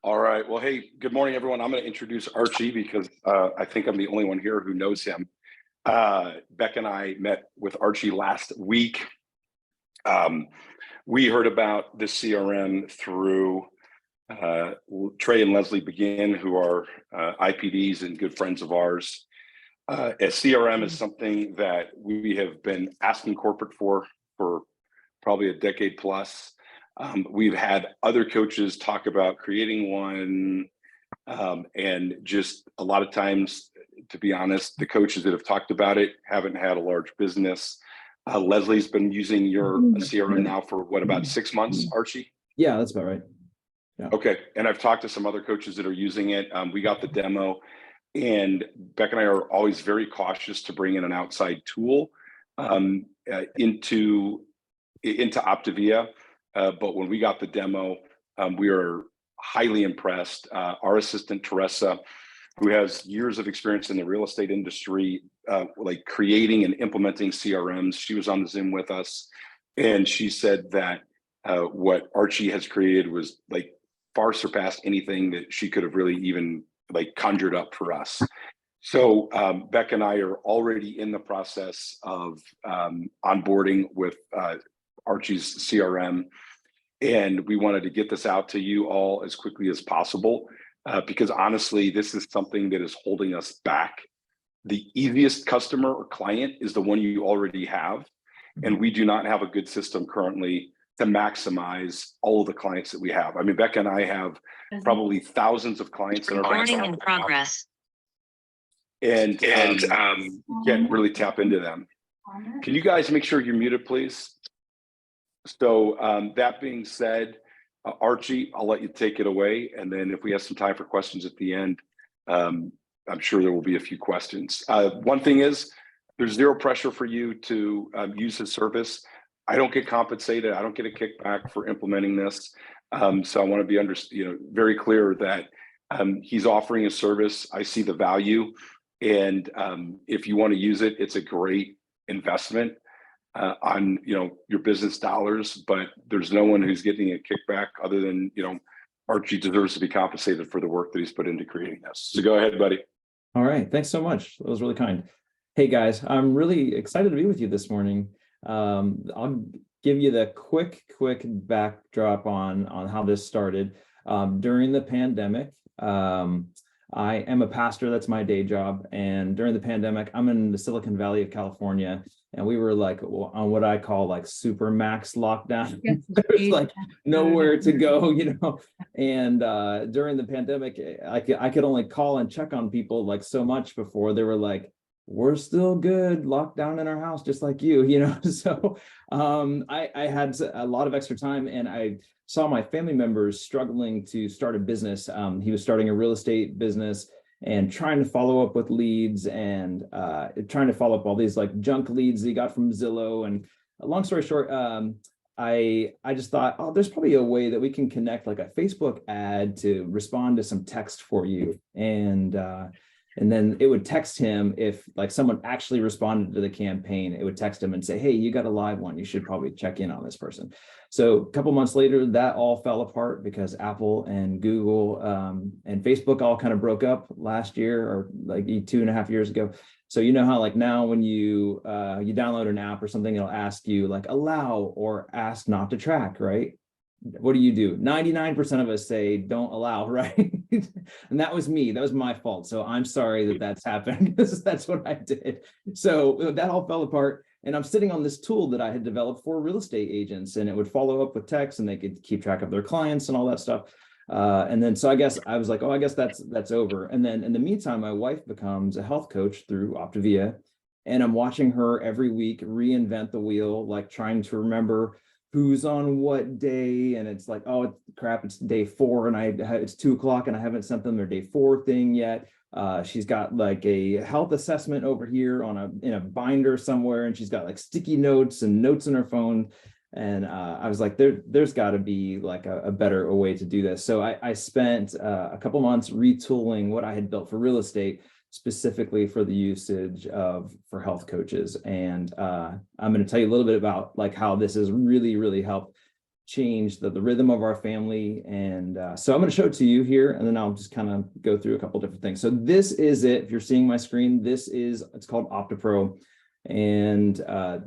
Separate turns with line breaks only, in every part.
All right. Well, hey, good morning, everyone. I'm going to introduce Archie because I think I'm the only one here who knows him. Beck and I met with Archie last week. We heard about this CRM through Trey and Leslie Begin, who are IPDs and good friends of ours. A CRM is something that we have been asking corporate for probably a decade plus. We've had other coaches talk about creating one, and just a lot of times, to be honest, the coaches that have talked about it haven't had a large business. Leslie's been using your CRM now for what, about 6 months, Archie?
Yeah, that's about right. Yeah.
Okay, and I've talked to some other coaches that are using it. We got the demo, and Beck and I are always very cautious to bring in an outside tool into Optavia. But when we got the demo, we are highly impressed. Our assistant, Teresa, who has years of experience in the real estate industry, like creating and implementing CRMs, she was on the Zoom with us. And she said that what Archie has created was like far surpassed anything that she could have really even like conjured up for us. So Beck and I are already in the process of onboarding with Archie's CRM, and we wanted to get this out to you all as quickly as possible because honestly, this is something that is holding us back. The easiest customer or client is the one you already have, and we do not have a good system currently to maximize all of the clients that we have. I mean, Becca and I have probably thousands of clients in our
recording in progress,
and can't really tap into them. Can you guys make sure you're muted, please? So that being said, Archie, I'll let you take it away. And then if we have some time for questions at the end, I'm sure there will be a few questions. One thing is, there's zero pressure for you to use his service. I don't get compensated. I don't get a kickback for implementing this. So I want to be very clear that he's offering a service. I see the value. And if you want to use it, it's a great investment on your business dollars, but there's no one who's getting a kickback other than Archie deserves to be compensated for the work that he's put into creating this. So go ahead, buddy.
All right, thanks so much. That was really kind. Hey guys, I'm really excited to be with you this morning. I'll give you the quick backdrop on how this started. During the pandemic, I am a pastor. That's my day job. And during the pandemic, I'm in the Silicon Valley of California, and we were like on what I call like super max lockdown. There's like nowhere to go, And during the pandemic, I could only call and check on people like so much before they were like, we're still good, locked down in our house, just like you, So I had a lot of extra time, and I saw my family members struggling to start a business. He was starting a real estate business and trying to follow up with leads and trying to follow up all these like junk leads that he got from Zillow. And long story short, I just thought, oh, there's probably a way that we can connect like a Facebook ad to respond to some text for you. And then it would text him if like someone actually responded to the campaign. It would text him and say, hey, you got a live one. You should probably check in on this person. So a couple months later, that all fell apart because Apple and Google and Facebook all kind of broke up last year, or like 2.5 years ago. So how like now when you download an app or something, it'll ask you like allow or ask not to track, right? What do? 99% of us say don't allow, right? And that was me. That was my fault. So I'm sorry that that's happened, because that's what I did. So that all fell apart. And I'm sitting on this tool that I had developed for real estate agents, and it would follow up with text, and they could keep track of their clients and all that stuff. And then, so I guess I was like, oh, I guess that's over. And then in the meantime, my wife becomes a health coach through Optavia, and I'm watching her every week reinvent the wheel, like trying to remember who's on what day. And it's like, oh crap, it's day 4 and it's 2:00 and I haven't sent them their day 4 thing yet. She's got like a health assessment over here in a binder somewhere, and she's got like sticky notes and notes in her phone. And I was like, there's got to be like a better way to do this. So I spent a couple months retooling what I had built for real estate, specifically for the usage for health coaches. And I'm going to tell you a little bit about like how this has really helped changed the rhythm of our family. And so I'm going to show it to you here, and then I'll just kind of go through a couple different things. So this is it. If you're seeing my screen, it's called Optapro. And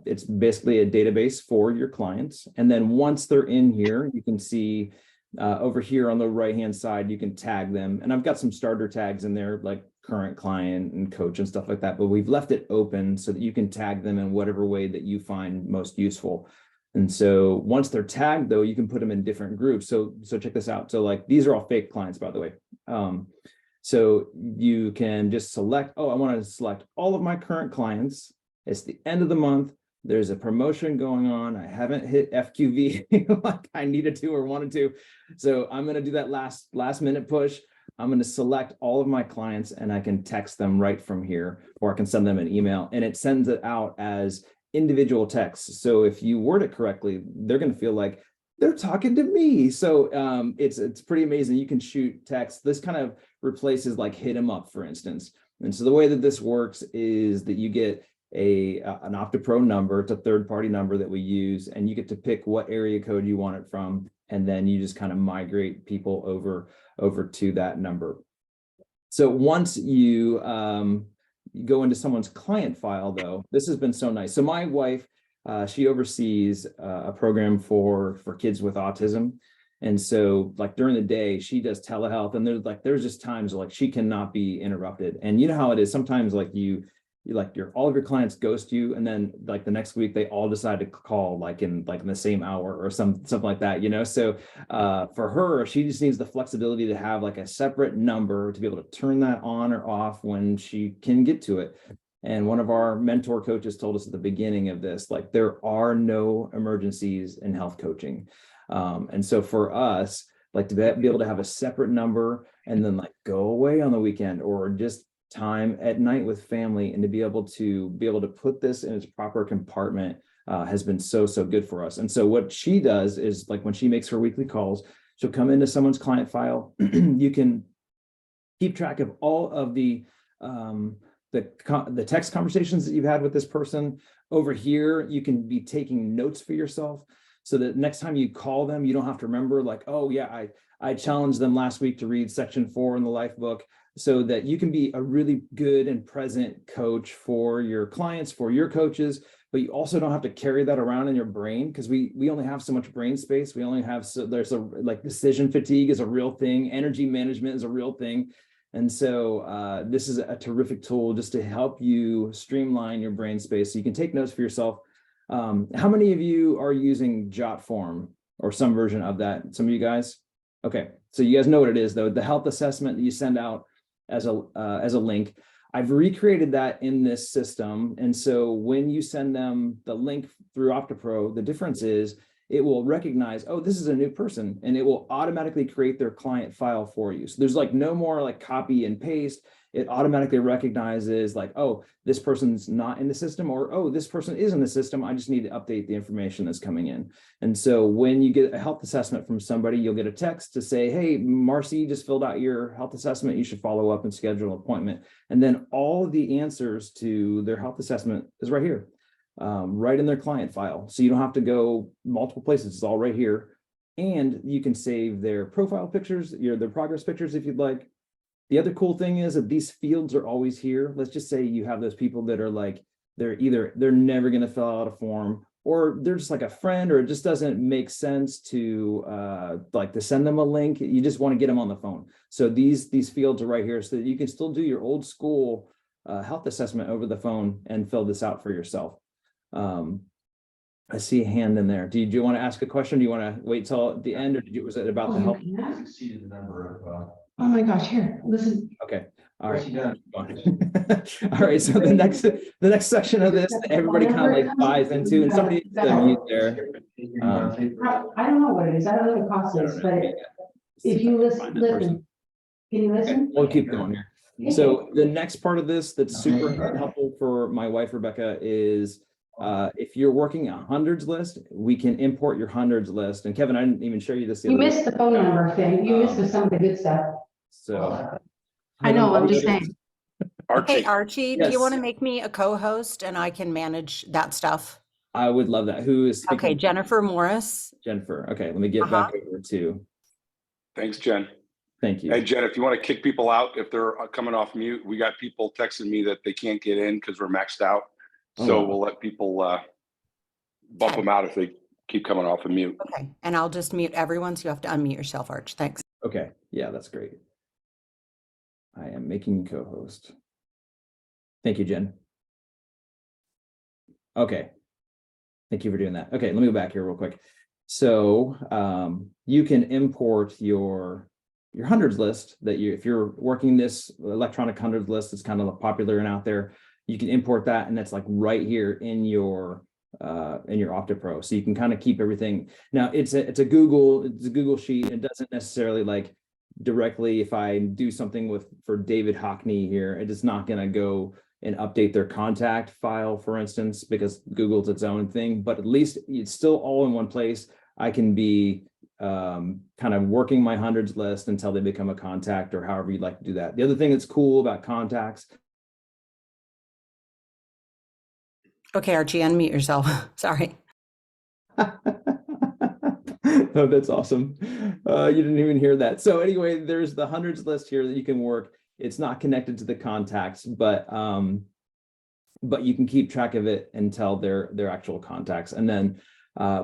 it's basically a database for your clients. And then once they're in here, you can see over here on the right-hand side, you can tag them. And I've got some starter tags in there, like current client and coach and stuff like that, but we've left it open so that you can tag them in whatever way that you find most useful. And so once they're tagged, though, you can put them in different groups. So check this out. So like, these are all fake clients, by the way. So you can just select, oh, I want to select all of my current clients. It's the end of the month. There's a promotion going on. I haven't hit FQV like I needed to or wanted to. So I'm going to do that last minute push. I'm going to select all of my clients, and I can text them right from here, or I can send them an email, and it sends it out as individual texts. So if you word it correctly, they're going to feel like they're talking to me. So it's pretty amazing. You can shoot text. This kind of replaces like hit 'em up, for instance. And so the way that this works is that you get an Optapro number. It's a third-party number that we use, and you get to pick what area code you want it from, and then you just kind of migrate people over to that number. So once you go into someone's client file, though, this has been so nice. So my wife, she oversees a program for kids with autism. And so like during the day, she does telehealth, and there's just times like she cannot be interrupted. And you know how it is. Sometimes like all of your clients ghost you, and then like the next week they all decide to call like in the same hour or something like that, you know. So for her, she just needs the flexibility to have like a separate number to be able to turn that on or off when she can get to it. And one of our mentor coaches told us at the beginning of this, like, there are no emergencies in health coaching. And so for us, like, to be able to have a separate number and then like go away on the weekend or just time at night with family, and to be able to put this in its proper compartment has been so good for us. And so what she does is, like, when she makes her weekly calls, she'll come into someone's client file. You can keep track of all of the text conversations that you've had with this person. Over here, you can be taking notes for yourself, so that next time you call them, you don't have to remember like, oh yeah, I challenged them last week to read section 4 in the life book, so that you can be a really good and present coach for your clients, for your coaches. But you also don't have to carry that around in your brain, because we only have so much brain space. We only have, so there's decision fatigue is a real thing. Energy management is a real thing. And so this is a terrific tool just to help you streamline your brain space so you can take notes for yourself. How many of you are using JotForm or some version of that? Some of you guys? Okay, so you guys know what it is, though. The health assessment that you send out as a link, I've recreated that in this system. And so when you send them the link through Optapro, the difference is it will recognize, oh, this is a new person, and it will automatically create their client file for you. So there's like no more like copy and paste. It automatically recognizes like, oh, this person's not in the system, or, oh, this person is in the system. I just need to update the information that's coming in. And so when you get a health assessment from somebody, you'll get a text to say, hey, Marcy just filled out your health assessment. You should follow up and schedule an appointment. And then all the answers to their health assessment is right here, right in their client file. So you don't have to go multiple places. It's all right here. And you can save their profile pictures, their progress pictures if you'd like. The other cool thing is that these fields are always here. Let's just say you have those people that are like, they're never going to fill out a form, or they're just like a friend, or it just doesn't make sense to to send them a link. You just want to get them on the phone. So these fields are right here, so that you can still do your old school health assessment over the phone and fill this out for yourself. I see a hand in there. Do you want to ask a question? Do you want to wait till the end, or was it about the help?
Exceeded the number of
Oh my gosh, here, listen.
Okay. All right.
What's he done?
All right. So the next section of this, everybody kind of like buys into, and somebody needs to mute there.
I don't know what it is. I don't know what the cost is, but if you listen, can you listen?
We'll keep going here. So the next part of this that's super helpful for my wife, Rebecca, is if you're working a hundreds list, we can import your hundreds list. And Kevin, I didn't even show you this.
You missed the phone number thing. You missed some of the good stuff.
So
I know, I'm just saying.
Archie.
Hey, Archie, do
Yes.
you want to make me a co-host and I can manage that stuff?
I would love that. Who is speaking?
Okay, Jennifer Morris.
Jennifer. Okay, let me get back over to.
Thanks, Jen.
Thank you.
Hey, Jen, if you want to kick people out, if they're coming off mute, we got people texting me that they can't get in because we're maxed out. So we'll let people bump them out if they keep coming off of mute.
Okay, and I'll just mute everyone, so you have to unmute yourself, Arch. Thanks.
Okay, yeah, that's great. I am making co-host. Thank you, Jen. Okay, thank you for doing that. Okay, let me go back here real quick. So you can import your hundreds list that if you're working this electronic hundreds list, it's kind of popular and out there. You can import that, and that's like right here in your Optapro. So you can kind of keep everything. Now it's a Google sheet. It doesn't necessarily like directly, if I do something for David Hockney here, it is not going to go and update their contact file, for instance, because Google's its own thing, but at least it's still all in one place. I can be kind of working my hundreds list until they become a contact, or however you'd like to do that. The other thing that's cool about contacts.
Okay, Archie, unmute yourself. Sorry.
Oh, that's awesome. You didn't even hear that. So anyway, there's the hundreds list here that you can work. It's not connected to the contacts, but you can keep track of it until they're actual contacts. And then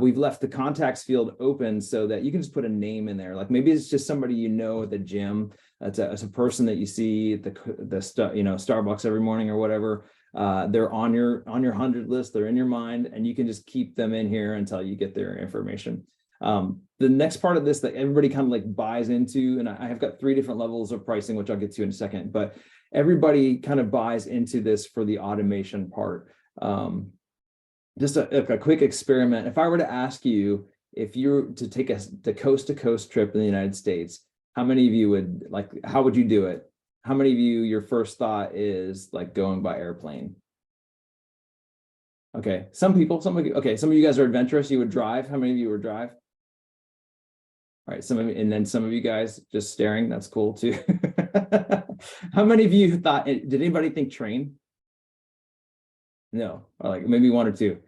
we've left the contacts field open so that you can just put a name in there. Like maybe it's just somebody you know at the gym. It's a person that you see at the Starbucks every morning or whatever. They're on your 100 list. They're in your mind, and you can just keep them in here until you get their information. The next part of this that everybody kind of like buys into, and I have got 3 different levels of pricing, which I'll get to in a second, but everybody kind of buys into this for the automation part. Just a quick experiment. If I were to ask you, if you were to take the coast-to-coast trip in the United States, how many of you would how would you do it? How many of you, your first thought is like going by airplane? Okay, some of you, okay, some of you guys are adventurous, you would drive. How many of you would drive? All right, some of you, and then some of you guys just staring, that's cool too. How many of you thought, did anybody think train? No, or like maybe 1 or 2.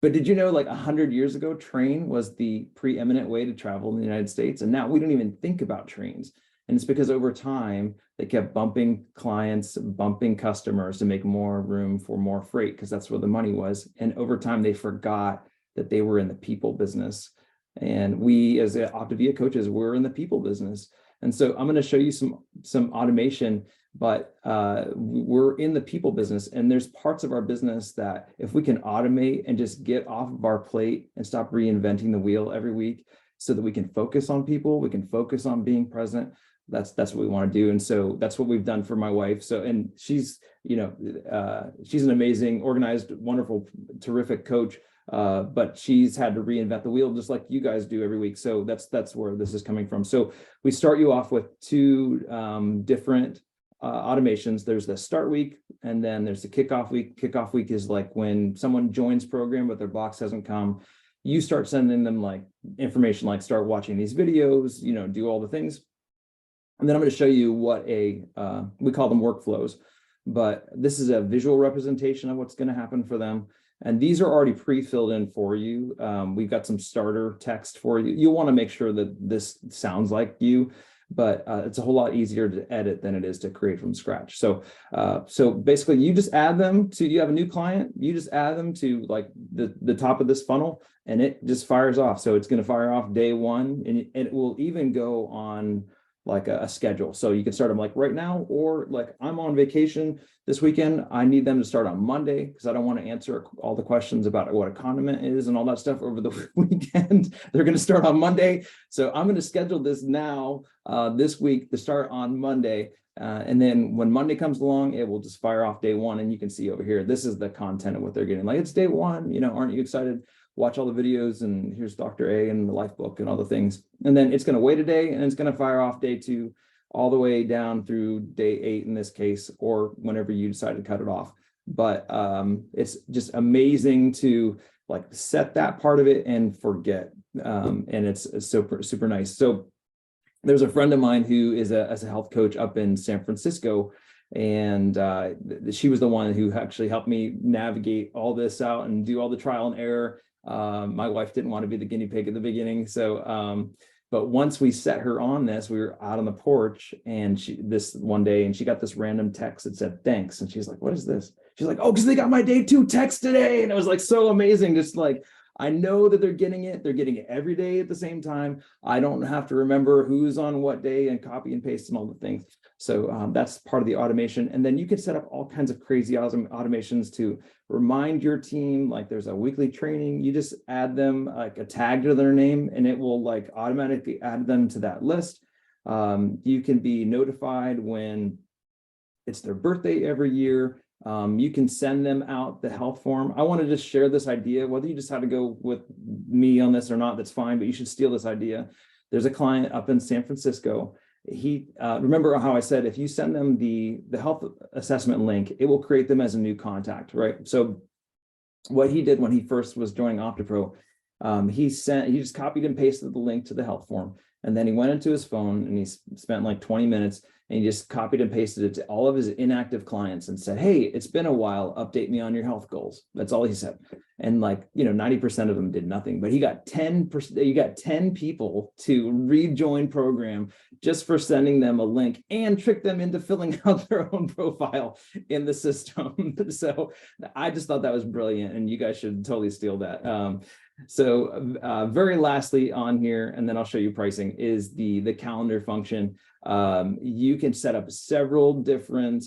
But did you know, like 100 years ago, train was the preeminent way to travel in the United States? And now we don't even think about trains. And it's because over time, they kept bumping clients, bumping customers to make more room for more freight, because that's where the money was. And over time, they forgot that they were in the people business. And we, as Optavia coaches, we're in the people business. And so I'm going to show you some automation, but we're in the people business. And there's parts of our business that if we can automate and just get off of our plate and stop reinventing the wheel every week, so that we can focus on people, we can focus on being present. That's what we want to do. And so that's what we've done for my wife. So, and she's, she's an amazing, organized, wonderful, terrific coach. But she's had to reinvent the wheel just like you guys do every week. So that's where this is coming from. So we start you off with 2 different automations. There's the start week, and then there's the kickoff week. Kickoff week is like when someone joins program, but their box hasn't come. You start sending them like information, like start watching these videos, do all the things. And then I'm going to show you what we call them workflows, but this is a visual representation of what's going to happen for them. And these are already pre-filled in for you. We've got some starter text for you. You'll want to make sure that this sounds like you, but it's a whole lot easier to edit than it is to create from scratch. So basically you just add them to, you have a new client, you just add them to like the top of this funnel, and it just fires off. So it's going to fire off day 1, and it will even go on like a schedule. So you can start them like right now, or like I'm on vacation this weekend. I need them to start on Monday because I don't want to answer all the questions about what a condiment is and all that stuff over the weekend. They're going to start on Monday. So I'm going to schedule this now this week to start on Monday. And then when Monday comes along, it will just fire off day 1. And you can see over here, this is the content of what they're getting. Like, it's day 1, aren't you excited? Watch all the videos, and here's Dr. A and the life book and all the things. And then it's going to wait a day, and it's going to fire off day 2 all the way down through day 8 in this case, or whenever you decide to cut it off. But it's just amazing to like set that part of it and forget. And it's super nice. So there's a friend of mine who is a health coach up in San Francisco, And she was the one who actually helped me navigate all this out and do all the trial and error. My wife didn't want to be the guinea pig at the beginning. So, but once we set her on this, we were out on the porch and this one day, and she got this random text that said, thanks. And she's like, what is this? She's like, oh, because they got my day 2 text today. And it was like so amazing. Just like, I know that they're getting it. They're getting it every day at the same time. I don't have to remember who's on what day and copy and paste and all the things. So that's part of the automation. And then you can set up all kinds of crazy automations to remind your team, like there's a weekly training, you just add them like a tag to their name and it will like automatically add them to that list. You can be notified when it's their birthday every year. You can send them out the health form. I want to just share this idea, whether you just have to go with me on this or not, that's fine, but you should steal this idea. There's a client up in San Francisco. He remember how I said, if you send them the health assessment link, it will create them as a new contact, right? So what he did when he first was joining Optapro, he just copied and pasted the link to the health form. And then he went into his phone and he spent like 20 minutes and he just copied and pasted it to all of his inactive clients and said, hey, it's been a while, update me on your health goals. That's all he said. And like, 90% of them did nothing, but he got 10%, you got 10 people to rejoin program just for sending them a link and trick them into filling out their own profile in the system. So I just thought that was brilliant and you guys should totally steal that. So very lastly on here, and then I'll show you pricing, is the calendar function. You can set up several different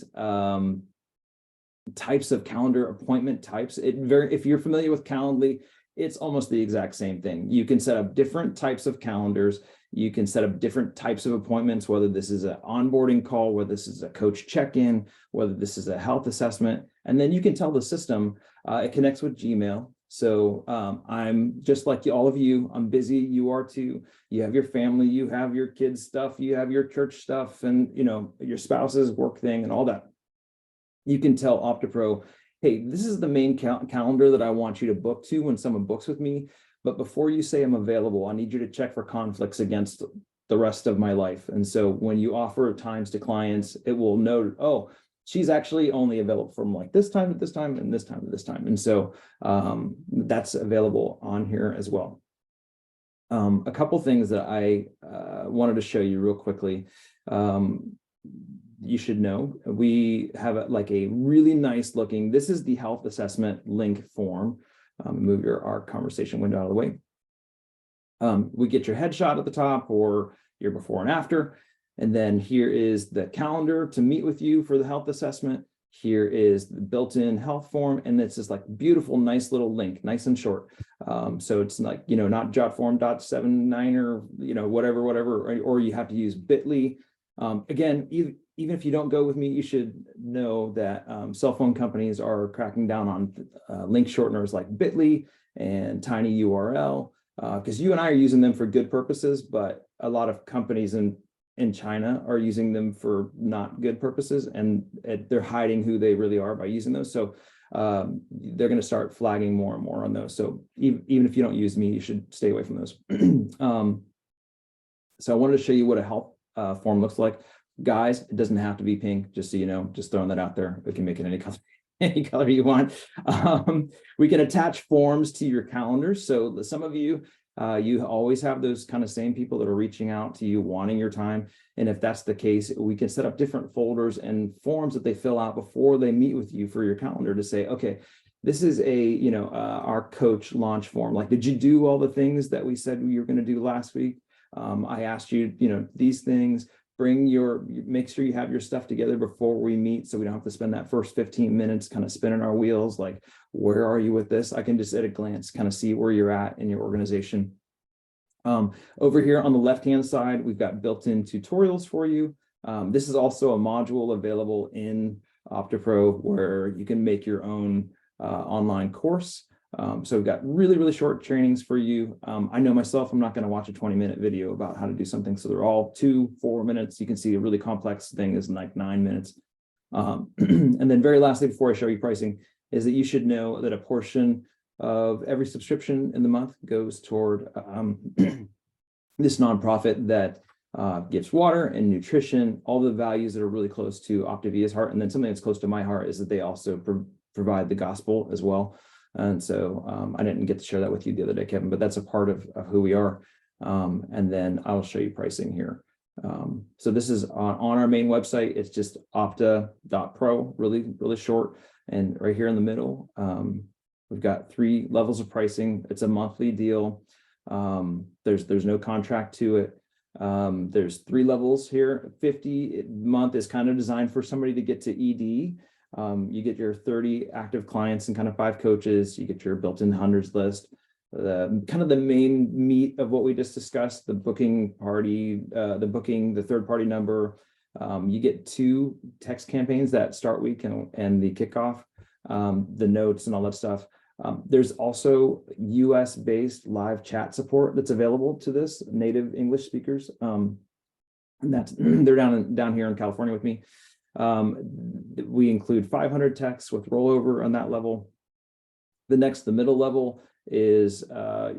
types of calendar appointment types. If you're familiar with Calendly, it's almost the exact same thing. You can set up different types of calendars. You can set up different types of appointments, whether this is an onboarding call, whether this is a coach check-in, whether this is a health assessment. And then you can tell the system, it connects with Gmail. So I'm just like all of you, I'm busy, you are too. You have your family, you have your kids' stuff, you have your church stuff, and your spouse's work thing and all that. You can tell Optapro, hey, this is the main calendar that I want you to book to when someone books with me. But before you say I'm available, I need you to check for conflicts against the rest of my life. And so when you offer times to clients, it will note, oh, she's actually only available from like this time at this time and this time at this time. And so that's available on here as well. A couple things that I wanted to show you real quickly. You should know, we have a really nice looking, this is the health assessment link form. Move our conversation window out of the way. We get your headshot at the top or your before and after. And then here is the calendar to meet with you for the health assessment. Here is the built-in health form. And it's just like beautiful, nice little link, nice and short. So it's like, not jotform.79 or, whatever, or you have to use bit.ly. Again, even if you don't go with me, you should know that cell phone companies are cracking down on link shorteners like bit.ly and tiny URL, because you and I are using them for good purposes, but a lot of companies in China are using them for not good purposes, and they're hiding who they really are by using those. So they're going to start flagging more and more on those. So even if you don't use me, you should stay away from those. So I wanted to show you what a health form looks like. Guys, it doesn't have to be pink, just so you know, just throwing that out there. We can make it any color you want. We can attach forms to your calendars. So some of you, you always have those kind of same people that are reaching out to you wanting your time. And if that's the case, we can set up different folders and forms that they fill out before they meet with you for your calendar to say, okay, this is our coach launch form. Like, did you do all the things that we said you were going to do last week? I asked you, these things. Make sure you have your stuff together before we meet, so we don't have to spend that first 15 minutes kind of spinning our wheels. Like, where are you with this? I can just at a glance kind of see where you're at in your organization. Over here on the left-hand side, we've got built-in tutorials for you. This is also a module available in Optapro where you can make your own online course. So we've got really, really short trainings for you. I know myself, I'm not going to watch a 20-minute video about how to do something. So they're all 2-4 minutes. You can see a really complex thing is like 9 minutes. And then very lastly, before I show you pricing, is that you should know that a portion of every subscription in the month goes toward this nonprofit that gives water and nutrition, all the values that are really close to Optavia's heart. And then something that's close to my heart is that they also provide the gospel as well. And so I didn't get to share that with you the other day, Kevin, but that's a part of who we are. And then I'll show you pricing here. So this is on our main website. It's just opta.pro, really short. And right here in the middle, we've got 3 levels of pricing. It's a monthly deal. There's no contract to it. There's 3 levels here. 50 a month is kind of designed for somebody to get to ED. You get your 30 active clients and kind of 5 coaches. You get your built-in hundreds list. Kind of the main meat of what we just discussed, the booking party, the third party number. You get 2 text campaigns that start week and the kickoff, the notes and all that stuff. There's also US based live chat support that's available to this native English speakers. And they're down here in California with me. We include 500 texts with rollover on that level. The middle level is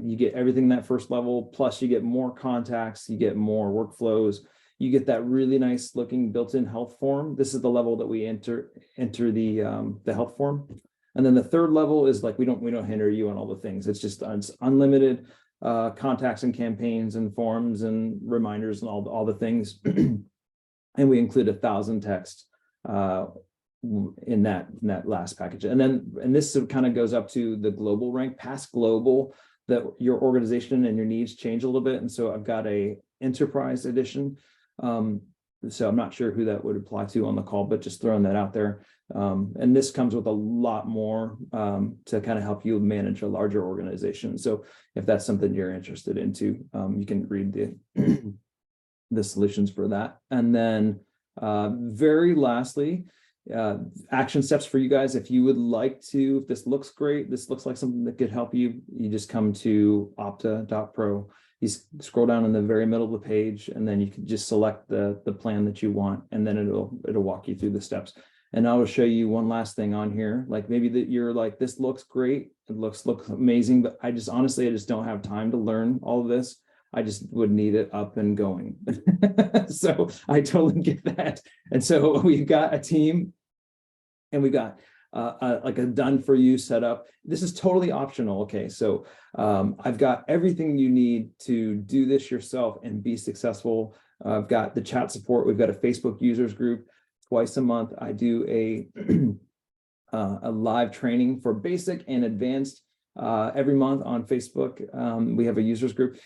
you get everything that first level, plus you get more contacts, you get more workflows, you get that really nice looking built-in health form. This is the level that we enter the health form. And then the third level is like we don't hinder you on all the things. It's just it's unlimited contacts and campaigns and forms and reminders and all the things. And we include 1,000 texts in that last package. And this kind of goes up to the global rank, past global, that your organization and your needs change a little bit. And so I've got a enterprise edition. So I'm not sure who that would apply to on the call, but just throwing that out there. And this comes with a lot more to kind of help you manage a larger organization. So if that's something you're interested into, you can read the solutions for that. And then very lastly, action steps for you guys. If you would like to, if this looks great, this looks like something that could help you, you just come to opta.pro. You scroll down in the very middle of the page, and then you can just select the plan that you want, and then it'll walk you through the steps. And I will show you one last thing on here. Like maybe that you're like, this looks great, it looks amazing, but I just don't have time to learn all of this. I just would need it up and going. So I totally get that. And so we've got a team, and we've got like a done for you setup. This is totally optional. Okay, so I've got everything you need to do this yourself and be successful. I've got the chat support. We've got a Facebook users group. Twice a month, I do a live training for basic and advanced every month on Facebook. We have a users group.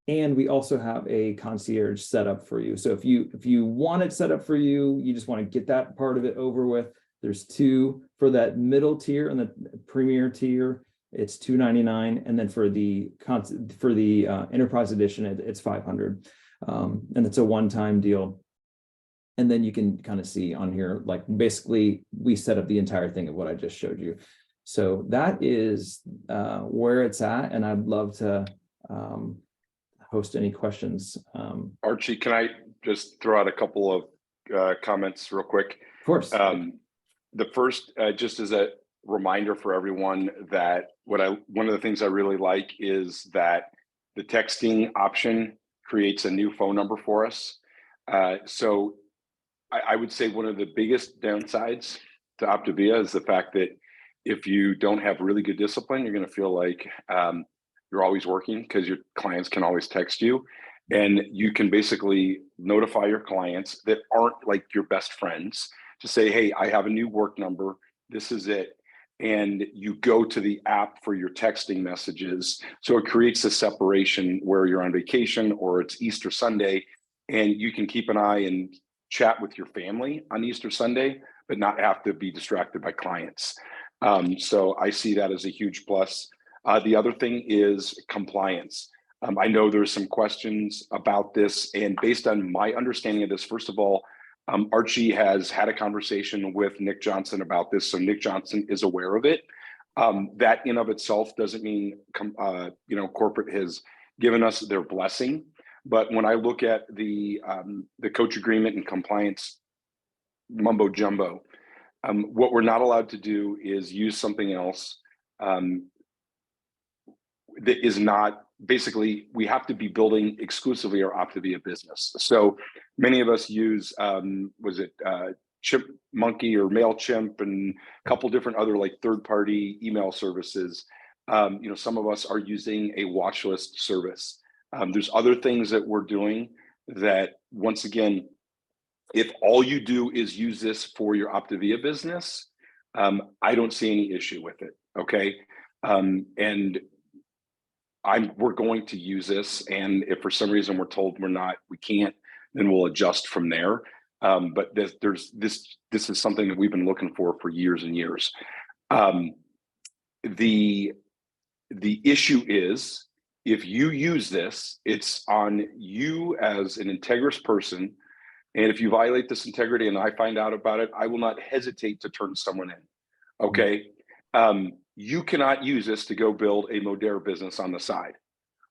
And we also have a concierge set up for you. So if you want it set up for you, you just want to get that part of it over with. There's 2 for that middle tier, and the premier tier, it's $299, and then for the enterprise edition, it's $500, and it's a one-time deal. And then you can kind of see on here, like basically we set up the entire thing of what I just showed you. So that is where it's at, and I'd love to host any questions.
Archie, can I just throw out a couple of comments real quick?
Of course.
The first, just as a reminder for everyone, that one of the things I really like is that the texting option creates a new phone number for us. So I would say one of the biggest downsides to Optavia is the fact that if you don't have really good discipline, you're going to feel like you're always working, because your clients can always text you, and you can basically notify your clients that aren't like your best friends to say, hey, I have a new work number, this is it. And you go to the app for your texting messages. So it creates a separation where you're on vacation or it's Easter Sunday, and you can keep an eye and chat with your family on Easter Sunday, but not have to be distracted by clients. So I see that as a huge plus. The other thing is compliance. I know there's some questions about this, and based on my understanding of this, first of all, Archie has had a conversation with Nick Johnson about this, so Nick Johnson is aware of it. That in of itself doesn't mean corporate has given us their blessing, but when I look at the coach agreement and compliance mumbo jumbo, what we're not allowed to do is use something else that is not basically we have to be building exclusively our Optavia business. So many of us use, Chipmonkey or MailChimp and a couple different other like third-party email services. Some of us are using a watch list service. There's other things that we're doing that, once again, if all you do is use this for your Optavia business, I don't see any issue with it. Okay. And we're going to use this. And if for some reason we're told we can't, then we'll adjust from there. But this is something that we've been looking for years and years. The issue is, if you use this, it's on you as an integrous person. And if you violate this integrity and I find out about it, I will not hesitate to turn someone in. Okay. You cannot use this to go build a Modera business on the side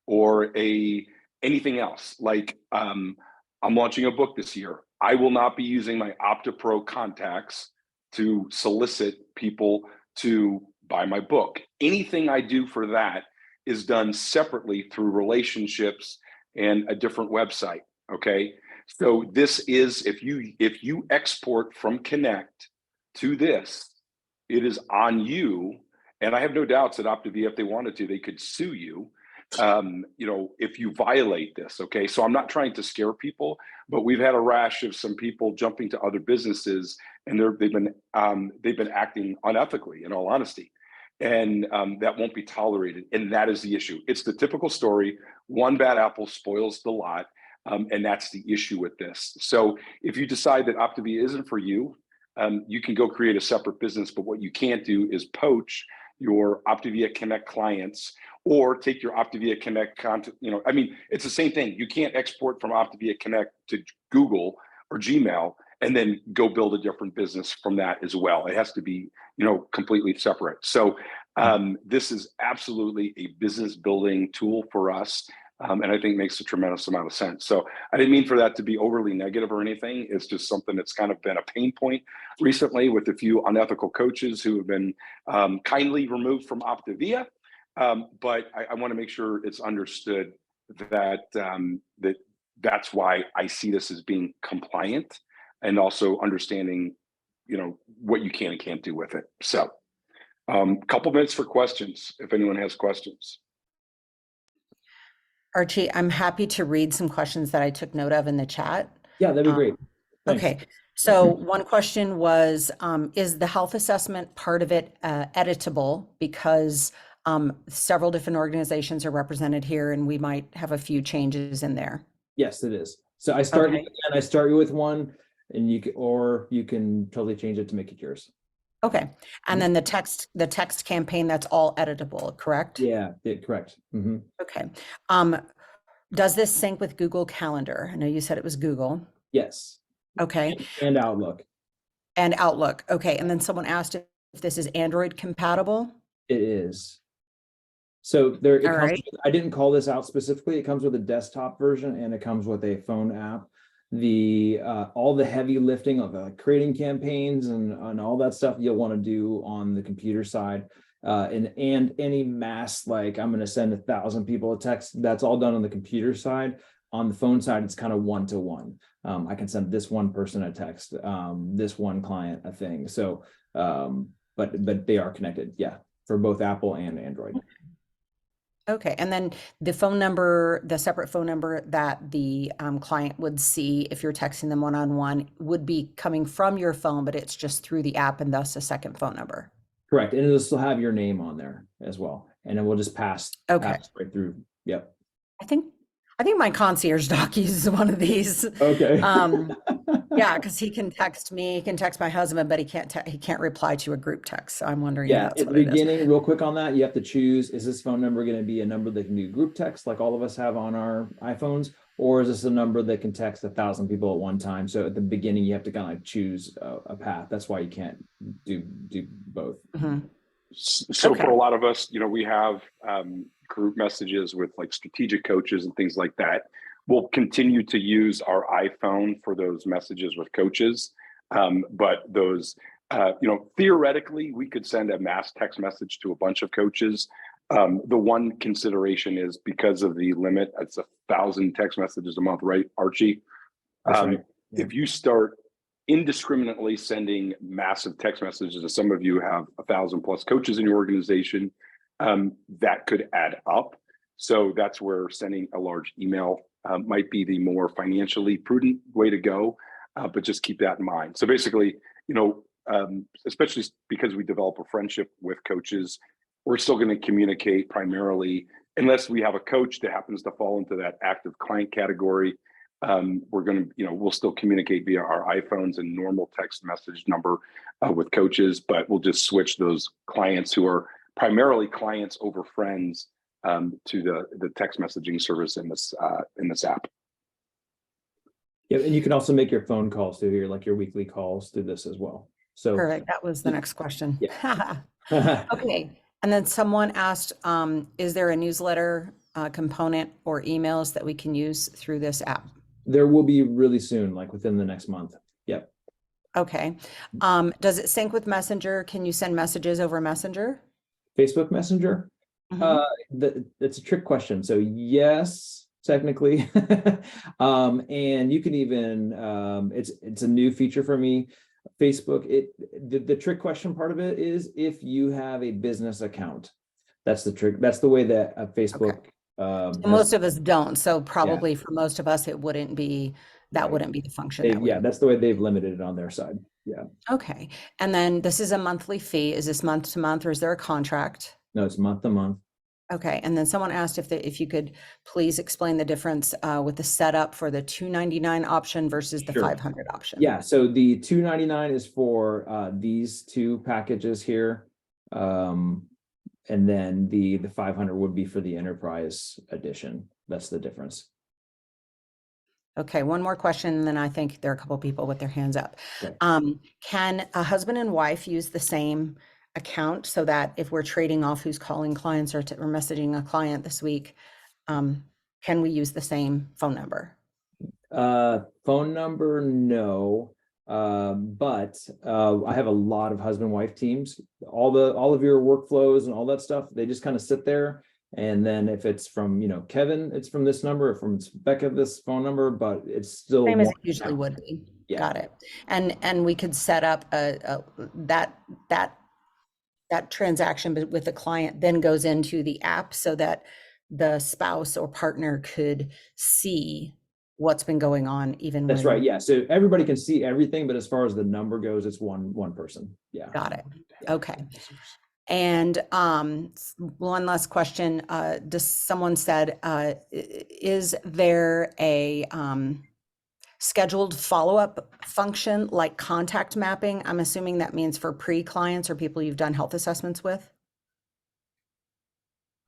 or anything else. Like, I'm launching a book this year. I will not be using my Optapro contacts to solicit people to buy my book. Anything I do for that is done separately through relationships and a different website. Okay. So this is, if you export from Connect to this, it is on you. And I have no doubts that Optavia, if they wanted to, they could sue you, if you violate this. Okay. So I'm not trying to scare people, but we've had a rash of some people jumping to other businesses, and they've been acting unethically, in all honesty. And that won't be tolerated. And that is the issue. It's the typical story. One bad apple spoils the lot. And that's the issue with this. So if you decide that Optavia isn't for you, you can go create a separate business. But what you can't do is poach your Optavia Connect clients or take your Optavia Connect content. It's the same thing. You can't export from Optavia Connect to Google or Gmail and then go build a different business from that as well. It has to be, completely separate. So this is absolutely a business building tool for us. And I think makes a tremendous amount of sense. So I didn't mean for that to be overly negative or anything. It's just something that's kind of been a pain point recently with a few unethical coaches who have been kindly removed from Optavia. But I want to make sure it's understood that that's why I see this as being compliant, and also understanding, what you can and can't do with it. So couple minutes for questions, if anyone has questions.
Archie, I'm happy to read some questions that I took note of in the chat.
Yeah, that'd be great. Thanks.
Okay, so one question was, is the health assessment part of it editable? Because several different organizations are represented here, and we might have a few changes in there.
Yes, it is. So I start you with one, and you can totally change it to make it yours.
Okay, and then the text campaign, that's all editable, correct?
Yeah, correct. Mm-hmm.
Okay. Does this sync with Google Calendar? I know you said it was Google.
Yes.
Okay.
And Outlook.
And Outlook. Okay. And then someone asked if this is Android compatible.
It is. So I didn't call this out specifically. It comes with a desktop version and it comes with a phone app. All the heavy lifting of creating campaigns and all that stuff you'll want to do on the computer side. And any mass, like I'm going to send 1,000 people a text, that's all done on the computer side. On the phone side, it's kind of one-to-one. I can send this one person a text, this one client a thing. So, but they are connected, yeah, for both Apple and Android.
Okay, and then the phone number, the separate phone number that the client would see if you're texting them one-on-one would be coming from your phone, but it's just through the app and thus a second phone number.
Correct, and it'll still have your name on there as well, and then we'll just pass right through. Yep.
I think my concierge doc uses one of these.
Okay.
Yeah, because he can text me, he can text my husband, but he can't reply to a group text. So I'm wondering.
Yeah, at the beginning, real quick on that, you have to choose: is this phone number going to be a number that can do group text like all of us have on our iPhones, or is this a number that can text 1,000 people at one time? So at the beginning, you have to kind of like choose a path. That's why you can't do both.
Mm-hmm.
So for a lot of us, we have group messages with like strategic coaches and things like that. We'll continue to use our iPhone for those messages with coaches. But those, theoretically, we could send a mass text message to a bunch of coaches. The one consideration is because of the limit, it's 1,000 text messages a month, right, Archie?
That's right. Yeah.
If you start indiscriminately sending massive text messages, as some of you have 1,000 plus coaches in your organization, that could add up. So that's where sending a large email might be the more financially prudent way to go, but just keep that in mind. So basically, especially because we develop a friendship with coaches, we're still going to communicate primarily, unless we have a coach that happens to fall into that active client category. We're going to, we'll still communicate via our iPhones and normal text message number with coaches, but we'll just switch those clients who are primarily clients over friends to the text messaging service in this app.
Yeah, and you can also make your phone calls through here, like your weekly calls through this as well. So
Perfect. That was the next question.
Yeah.
Okay. And then someone asked, is there a newsletter component or emails that we can use through this app?
There will be really soon, like within the next month. Yep.
Okay. Does it sync with Messenger? Can you send messages over Messenger?
Facebook Messenger? That's a trick question. So yes, technically. And you can even, it's a new feature for me. Facebook, the trick question part of it is if you have a business account. That's the trick. That's the way that Facebook.
Okay. Most of us don't. So probably for most of us, it wouldn't be, that wouldn't be the function.
That's the way they've limited it on their side. Yeah.
Okay. And then this is a monthly fee. Is this month to month or is there a contract?
No, it's month to month.
Okay. And then someone asked if you could please explain the difference with the setup for the $299 option versus the $500 option.
Yeah. So the $299 is for these two packages here. And then the 500 would be for the enterprise edition. That's the difference.
Okay, one more question, and then I think there are a couple of people with their hands up.
Okay.
Can a husband and wife use the same account so that if we're trading off who's calling clients or messaging a client this week, can we use the same phone number?
Phone number, no. But I have a lot of husband-wife teams. All of your workflows and all that stuff, they just kind of sit there. And then if it's from, Kevin, it's from this number, from Becca, this phone number, but it's still
same as it usually would be.
Yeah.
Got it. And we could set up that transaction with the client then goes into the app so that the spouse or partner could see what's been going on even
That's right. Yeah. So everybody can see everything, but as far as the number goes, it's one person. Yeah.
Got it. Okay. And one last question. Someone said, is there a scheduled follow-up function like contact mapping? I'm assuming that means for pre-clients or people you've done health assessments with.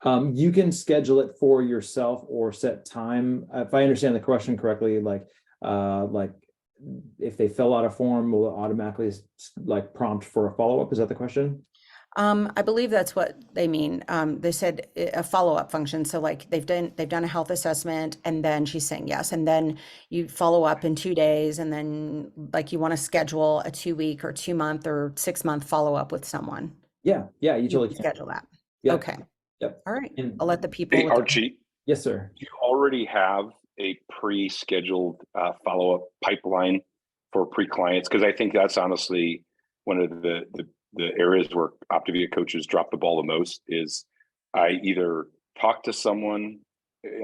You can schedule it for yourself or set time. If I understand the question correctly, like if they fill out a form, will it automatically prompt for a follow-up? Is that the question?
I believe that's what they mean. They said a follow-up function. So like they've done a health assessment and then she's saying yes. And then you follow up in 2 days. And then like you want to schedule a 2-week or 2-month or 6-month follow-up with someone.
Yeah. Yeah. You totally can
schedule that.
Yeah.
Okay.
Yep.
All right. I'll let the people.
Hey, Archie.
Yes, sir.
Do you already have a pre-scheduled follow-up pipeline for pre-clients? Because I think that's honestly one of the areas where Optavia coaches drop the ball the most is I either talked to someone,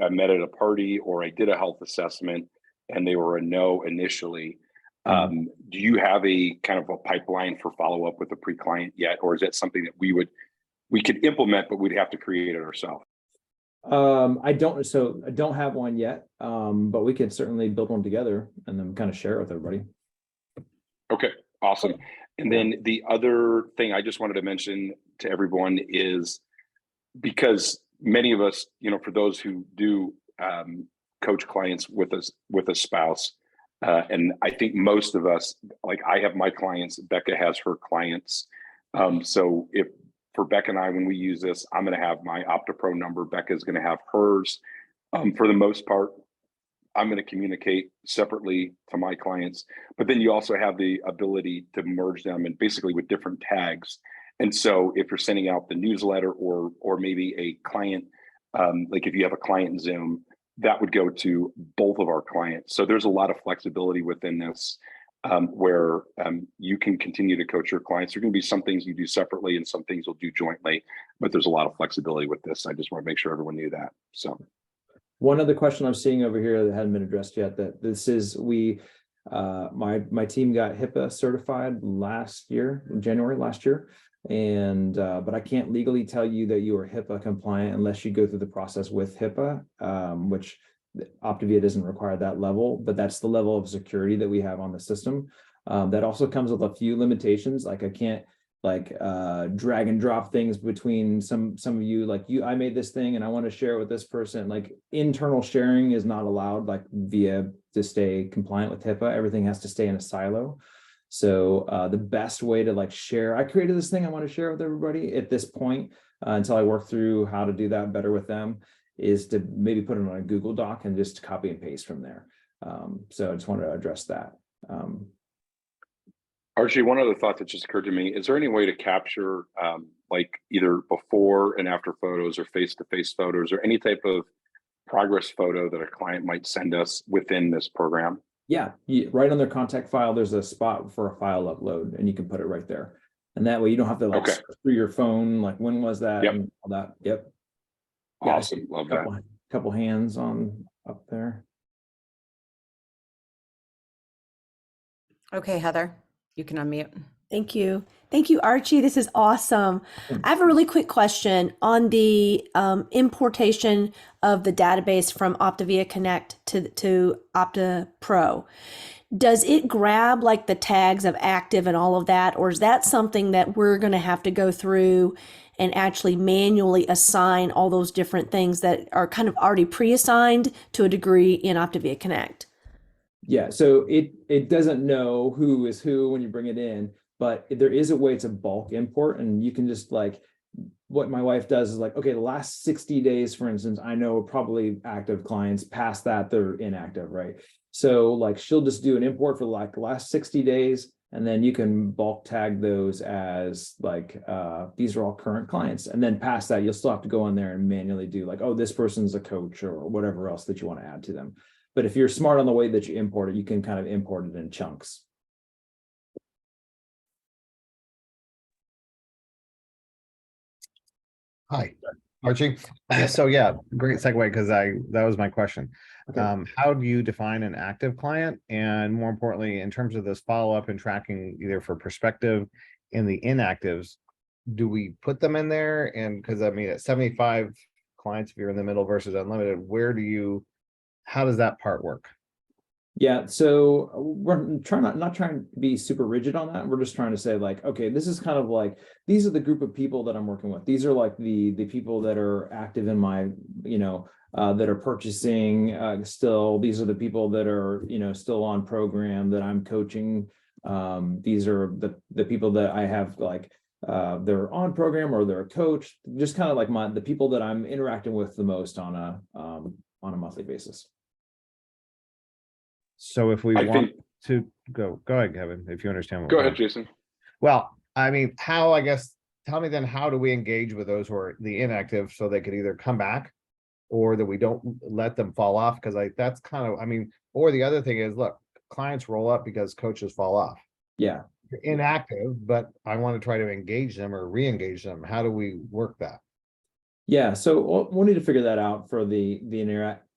I met at a party, or I did a health assessment and they were a no initially. Do you have a kind of a pipeline for follow-up with a pre-client yet? Or is that something that we could implement, but we'd have to create it ourselves?
I don't have one yet, but we could certainly build one together and then kind of share it with everybody.
Okay, awesome. And then the other thing I just wanted to mention to everyone is because many of us, for those who do coach clients with a spouse, and I think most of us, like I have my clients, Becca has her clients. So if for Becca and I, when we use this, I'm going to have my Optapro number. Becca's going to have hers. For the most part, I'm going to communicate separately to my clients, but then you also have the ability to merge them and basically with different tags. And so if you're sending out the newsletter or maybe a client, like if you have a client in Zoom, that would go to both of our clients. So there's a lot of flexibility within this, where you can continue to coach your clients. There are going to be some things you do separately and some things you'll do jointly, but there's a lot of flexibility with this. I just want to make sure everyone knew that. So
one other question I'm seeing over here that hadn't been addressed yet, that this is, my team got HIPAA certified last year, in January last year. And but I can't legally tell you that you are HIPAA compliant unless you go through the process with HIPAA, which Optavia doesn't require that level, but that's the level of security that we have on the system. That also comes with a few limitations. Like I can't drag and drop things between some of you, like I made this thing and I want to share it with this person. Like internal sharing is not allowed, like via to stay compliant with HIPAA. Everything has to stay in a silo. So the best way to share, I created this thing I want to share with everybody at this point, until I work through how to do that better with them, is to maybe put it on a Google Doc and just copy and paste from there. So I just wanted to address that.
Archie, one other thought that just occurred to me, is there any way to capture like either before and after photos or face-to-face photos or any type of progress photo that a client might send us within this program?
Yeah, right on their contact file, there's a spot for a file upload and you can put it right there. And that way you don't have to
Okay.
search through your phone, like when was that?
Yep.
And all that. Yep. Yeah, I see
Awesome. Love
a
that.
couple hands on up there.
Okay, Heather, you can unmute.
Thank you. Thank you, Archie. This is awesome. I have a really quick question on the importation of the database from Optavia Connect to Optapro. Does it grab like the tags of active and all of that, or is that something that we're going to have to go through and actually manually assign all those different things that are kind of already pre-assigned to a degree in Optavia Connect?
Yeah, so it doesn't know who is who when you bring it in, but there is a way to bulk import, and you can just what my wife does is okay, the last 60 days, for instance, I know probably active clients. Past that, they're inactive, right? So she'll just do an import for the last 60 days, and then you can bulk tag those as these are all current clients. And then past that, you'll still have to go in there and manually do oh, this person's a coach or whatever else that you want to add to them. But if you're smart on the way that you import it, you can kind of import it in chunks.
Hi, Archie. So yeah, great segue, because that was my question.
Okay.
How do you define an active client? And more importantly, in terms of this follow-up and tracking, either for perspective in the inactives, do we put them in there? And because I mean, at 75 clients, if you're in the middle versus unlimited, how does that part work?
Yeah, so we're not trying to be super rigid on that. We're just trying to say okay, this is kind of these are the group of people that I'm working with. These are the people that are active in my, that are purchasing still. These are the people that are, still on program that I'm coaching. These are the people that I have they're on program or they're a coach, just kind of the people that I'm interacting with the most on a monthly basis.
So if we want to go ahead, Kevin, if you understand what.
Go ahead, Jason.
Well, I mean, tell me then, how do we engage with those who are the inactive so they could either come back or that we don't let them fall off? Because that's kind of, or the other thing is, look, clients roll up because coaches fall off.
Yeah.
You're inactive, but I want to try to engage them or re-engage them. How do we work that?
Yeah, so we'll need to figure that out for the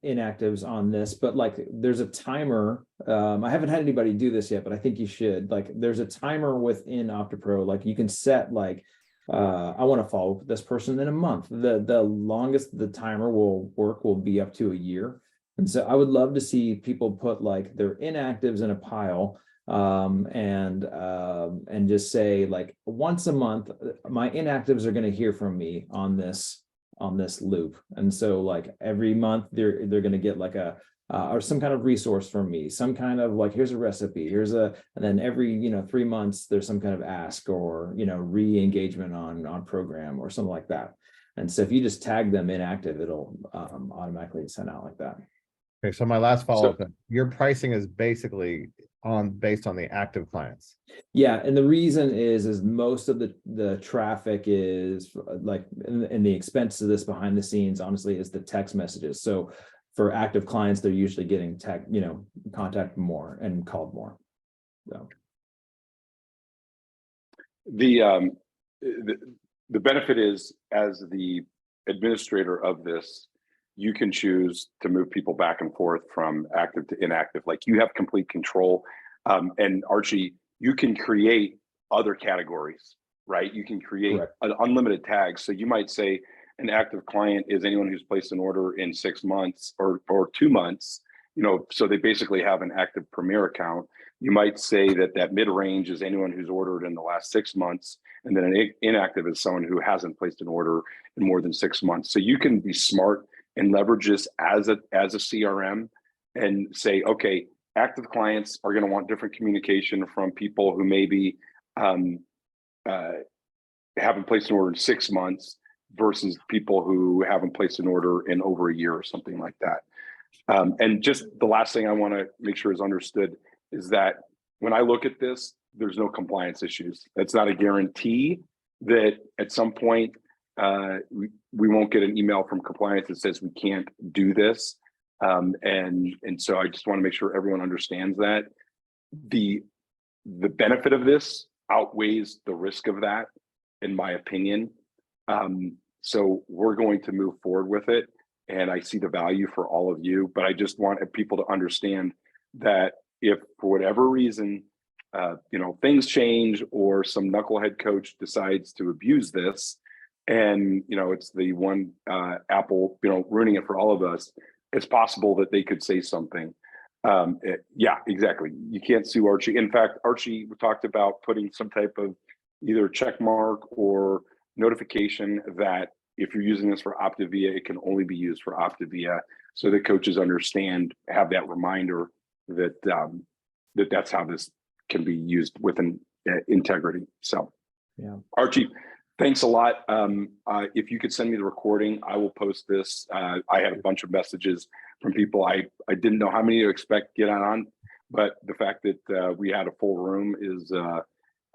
inactives on this, but there's a timer. I haven't had anybody do this yet, but I think you should. There's a timer within Optapro. You can set I want to follow up with this person in a month. The longest the timer will work will be up to a year. And so I would love to see people put their inactives in a pile, and just say once a month, my inactives are going to hear from me on this loop. And so every month they're going to get or some kind of resource from me, some kind of here's a recipe, and then every 3 months there's some kind of ask or re-engagement on program or something like that. And so if you just tag them inactive, it'll automatically send out like that.
Okay, so my last follow-up, your pricing is basically based on the active clients.
Yeah, and the reason is most of the traffic is like, and the expense of this behind the scenes, honestly, is the text messages. So for active clients, they're usually getting contact more and called more. So
The benefit is, as the administrator of this, you can choose to move people back and forth from active to inactive. Like, you have complete control. And Archie, you can create other categories, right? You can create an unlimited tag. So you might say an active client is anyone who's placed an order in 6 months or 2 months, so they basically have an active Premier account. You might say that mid-range is anyone who's ordered in the last 6 months, and then an inactive is someone who hasn't placed an order in more than 6 months. So you can be smart and leverage this as a CRM and say, okay, active clients are going to want different communication from people who maybe haven't placed an order in 6 months versus people who haven't placed an order in over a year or something like that. And just the last thing I want to make sure is understood is that when I look at this, there's no compliance issues. That's not a guarantee that at some point we won't get an email from compliance that says we can't do this. And so I just want to make sure everyone understands that the benefit of this outweighs the risk of that, in my opinion. So we're going to move forward with it, and I see the value for all of you, but I just want people to understand that if for whatever reason, things change or some knucklehead coach decides to abuse this, and it's the one apple, ruining it for all of us, it's possible that they could say something. Yeah, exactly. You can't sue Archie. In fact, Archie talked about putting some type of either check mark or notification that if you're using this for Optavia, it can only be used for Optavia, so that coaches understand, have that reminder that that's how this can be used with an integrity. So,
yeah,
Archie, thanks a lot. If you could send me the recording, I will post this. I had a bunch of messages from people. I didn't know how many to expect to get on, but the fact that we had a full room is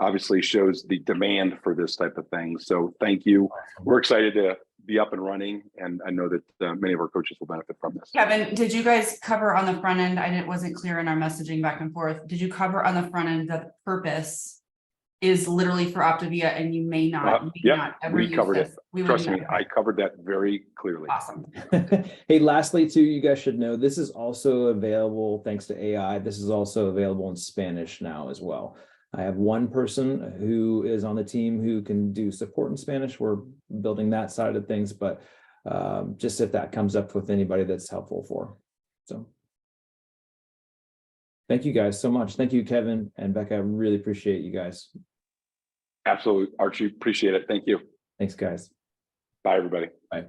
obviously shows the demand for this type of thing. So thank you. We're excited to be up and running, and I know that many of our coaches will benefit from this.
Kevin, did you guys cover on the front end? It wasn't clear in our messaging back and forth. Did you cover on the front end that the purpose is literally for Optavia, and you may not, not ever
we
use
covered
this?
it. Trust me, I covered that very clearly.
Awesome.
Hey, lastly, too, you guys should know this is also available thanks to AI. This is also available in Spanish now as well. I have one person who is on the team who can do support in Spanish. We're building that side of things, but just if that comes up with anybody that's helpful for. So thank you guys so much. Thank you, Kevin and Becca. I really appreciate you guys.
Absolutely, Archie, appreciate it. Thank you.
Thanks, guys.
Bye, everybody.
Bye.